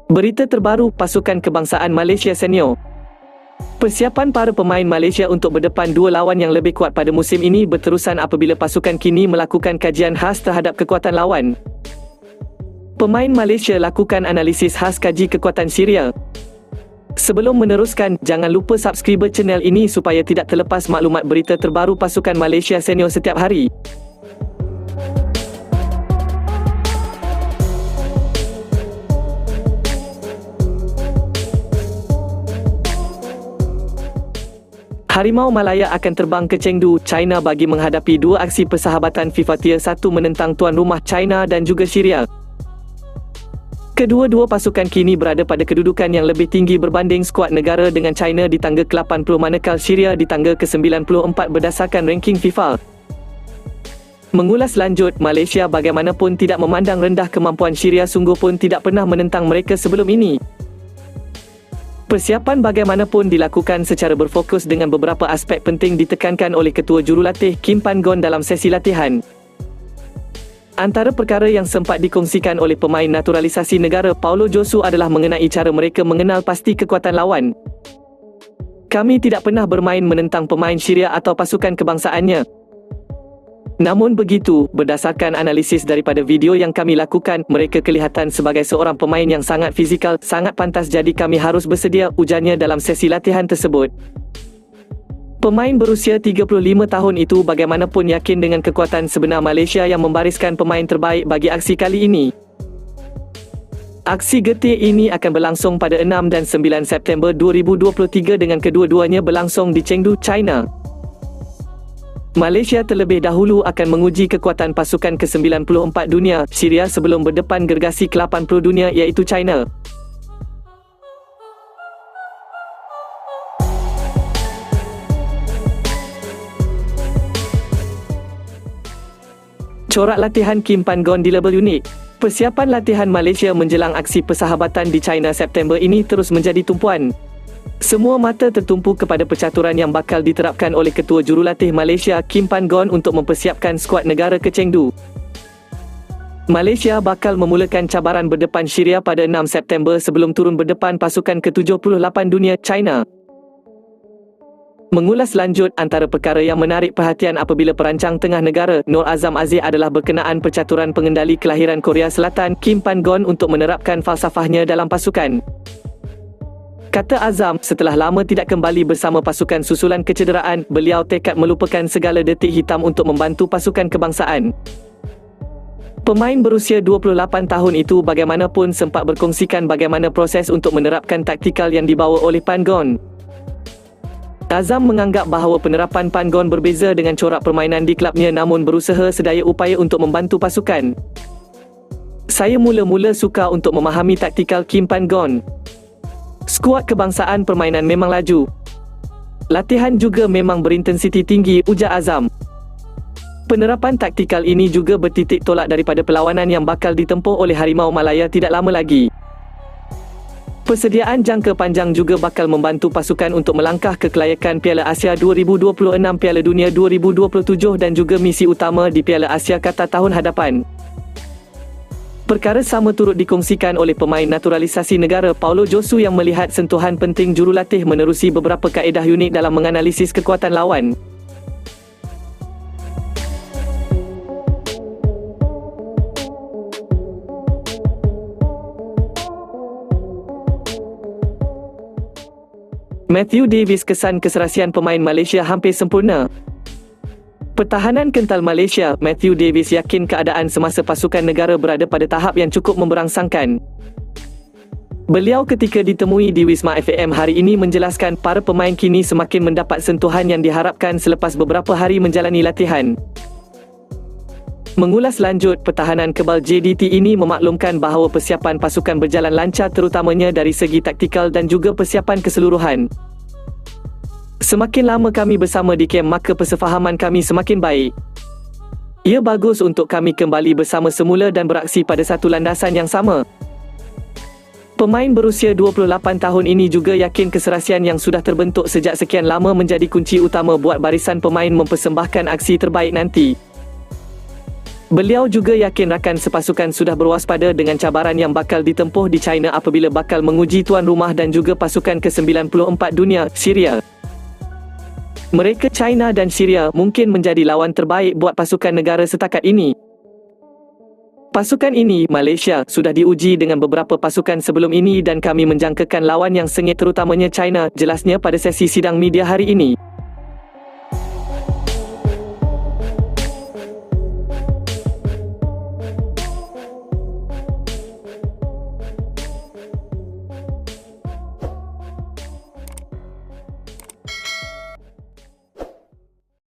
Berita terbaru pasukan kebangsaan Malaysia senior. Persiapan para pemain Malaysia untuk berdepan dua lawan yang lebih kuat pada musim ini berterusan apabila pasukan kini melakukan kajian khas terhadap kekuatan lawan. Pemain Malaysia lakukan analisis khas kaji kekuatan Syria. Sebelum meneruskan, jangan lupa subscribe channel ini supaya tidak terlepas maklumat berita terbaru pasukan Malaysia senior setiap hari. Harimau Malaya akan terbang ke Chengdu, China bagi menghadapi dua aksi persahabatan FIFA Tier 1 menentang tuan rumah China dan juga Syria. Kedua-dua pasukan kini berada pada kedudukan yang lebih tinggi berbanding skuad negara dengan China di tangga ke-80 manakala Syria di tangga ke-94 berdasarkan ranking FIFA. Mengulas lanjut, Malaysia bagaimanapun tidak memandang rendah kemampuan Syria sungguh pun tidak pernah menentang mereka sebelum ini. Persiapan bagaimanapun dilakukan secara berfokus dengan beberapa aspek penting ditekankan oleh Ketua Jurulatih Kim Pan-gon dalam sesi latihan. Antara perkara yang sempat dikongsikan oleh pemain naturalisasi negara Paulo Josu adalah mengenai cara mereka mengenal pasti kekuatan lawan. Kami tidak pernah bermain menentang pemain Syria atau pasukan kebangsaannya. Namun begitu, berdasarkan analisis daripada video yang kami lakukan, mereka kelihatan sebagai seorang pemain yang sangat fizikal, sangat pantas jadi kami harus bersedia, ujarnya dalam sesi latihan tersebut. Pemain berusia 35 tahun itu bagaimanapun yakin dengan kekuatan sebenar Malaysia yang membariskan pemain terbaik bagi aksi kali ini. Aksi getir ini akan berlangsung pada 6 dan 9 September 2023 dengan kedua-duanya berlangsung di Chengdu, China. Malaysia terlebih dahulu akan menguji kekuatan pasukan ke-94 dunia, Syria sebelum berdepan gergasi ke-80 dunia iaitu China. Corak latihan Kim Pan-gon di label unik. Persiapan latihan Malaysia menjelang aksi persahabatan di China September ini terus menjadi tumpuan. Semua mata tertumpu kepada percaturan yang bakal diterapkan oleh Ketua Jurulatih Malaysia Kim Pan-gon untuk mempersiapkan skuad negara ke Chengdu. Malaysia bakal memulakan cabaran berdepan Syria pada 6 September sebelum turun berdepan pasukan ke-78 dunia, China. Mengulas lanjut, antara perkara yang menarik perhatian apabila perancang tengah negara Nur Azam Aziz adalah berkenaan percaturan pengendali kelahiran Korea Selatan Kim Pan-gon untuk menerapkan falsafahnya dalam pasukan. Kata Azam, setelah lama tidak kembali bersama pasukan susulan kecederaan, beliau tekad melupakan segala detik hitam untuk membantu pasukan kebangsaan. Pemain berusia 28 tahun itu bagaimanapun sempat berkongsikan bagaimana proses untuk menerapkan taktikal yang dibawa oleh Pan-gon. Azam menganggap bahawa penerapan Pan-gon berbeza dengan corak permainan di kelabnya namun berusaha sedaya upaya untuk membantu pasukan. Saya mula-mula suka untuk memahami taktikal Kim Pan-gon. Skuad kebangsaan permainan memang laju. Latihan juga memang berintensiti tinggi, ujar Azam. Penerapan taktikal ini juga bertitik tolak daripada perlawanan yang bakal ditempuh oleh Harimau Malaya tidak lama lagi. Persediaan jangka panjang juga bakal membantu pasukan untuk melangkah ke kelayakan Piala Asia 2026, Piala Dunia 2027 dan juga misi utama di Piala Asia Qatar tahun hadapan. Perkara sama turut dikongsikan oleh pemain naturalisasi negara Paulo Josu yang melihat sentuhan penting jurulatih menerusi beberapa kaedah unik dalam menganalisis kekuatan lawan. Matthew Davis kesan keserasian pemain Malaysia hampir sempurna. Pertahanan kental Malaysia, Matthew Davis yakin keadaan semasa pasukan negara berada pada tahap yang cukup memberangsangkan. Beliau ketika ditemui di Wisma FAM hari ini menjelaskan para pemain kini semakin mendapat sentuhan yang diharapkan selepas beberapa hari menjalani latihan. Mengulas lanjut, pertahanan kebal JDT ini memaklumkan bahawa persiapan pasukan berjalan lancar terutamanya dari segi taktikal dan juga persiapan keseluruhan. Semakin lama kami bersama di kem maka persefahaman kami semakin baik. Ia bagus untuk kami kembali bersama semula dan beraksi pada satu landasan yang sama. Pemain berusia 28 tahun ini juga yakin keserasian yang sudah terbentuk sejak sekian lama menjadi kunci utama buat barisan pemain mempersembahkan aksi terbaik nanti. Beliau juga yakin rakan sepasukan sudah berwaspada dengan cabaran yang bakal ditempuh di China apabila bakal menguji tuan rumah dan juga pasukan ke-94 dunia, Syria. Mereka China dan Syria mungkin menjadi lawan terbaik buat pasukan negara setakat ini. Pasukan ini, Malaysia, sudah diuji dengan beberapa pasukan sebelum ini dan kami menjangkakan lawan yang sengit terutamanya China, jelasnya pada sesi sidang media hari ini.